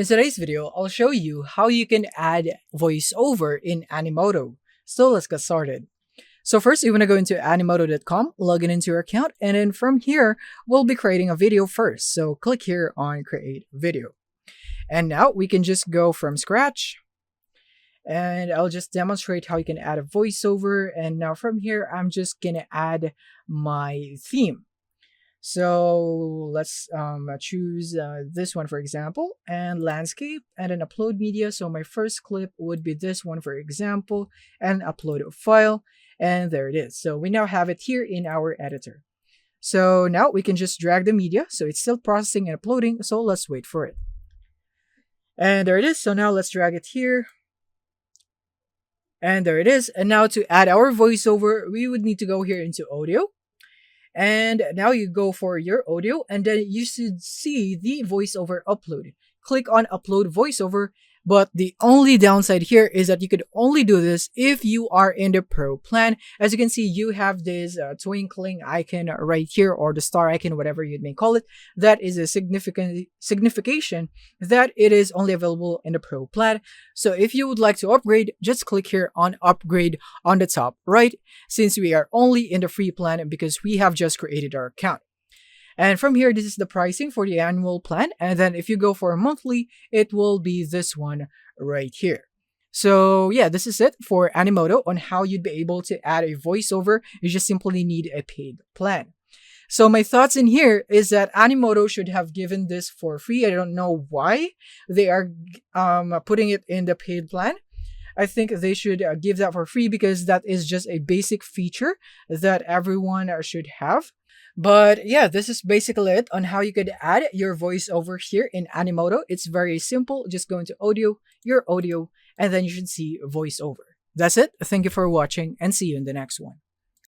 In today's video, I'll show you how you can add voiceover in Animoto. So let's get started. So first, you want to go into animoto.com, log in into your account, and then from here, we'll be creating a video first. So click here on create video. And now we can just go from scratch. And I'll just demonstrate how you can add a voiceover. And now from here, I'm just going to add my theme. So let's choose this one, for example, and landscape, and then upload media. So my first clip would be this one, for example, and upload a file. And there it is. So we now have it here in our editor. So now we can just drag the media. So it's still processing and uploading. So let's wait for it. And there it is. So now let's drag it here. And there it is. And now to add our voiceover, we would need to go here into audio. And now you go for your audio, and then you should see the voiceover upload. Click on upload voiceover, but the only downside here is that you could only do this if you are in the pro plan. As you can see, you have this twinkling icon right here, or the star icon, whatever you may call it. That is a signification that it is only available in the pro plan. So if you would like to upgrade, just click here on upgrade on the top right, since we are only in the free plan because we have just created our account. And from here, this is the pricing for the annual plan. And then if you go for a monthly, it will be this one right here. So yeah, this is it for Animoto on how you'd be able to add a voiceover. You just simply need a paid plan. So my thoughts in here is that Animoto should have given this for free. I don't know why they are putting it in the paid plan. I think they should give that for free because that is just a basic feature that everyone should have. But yeah, this is basically it on how you could add your voiceover here in Animoto. It's very simple. Just go into audio, your audio, and then you should see voiceover. That's it. Thank you for watching and see you in the next one.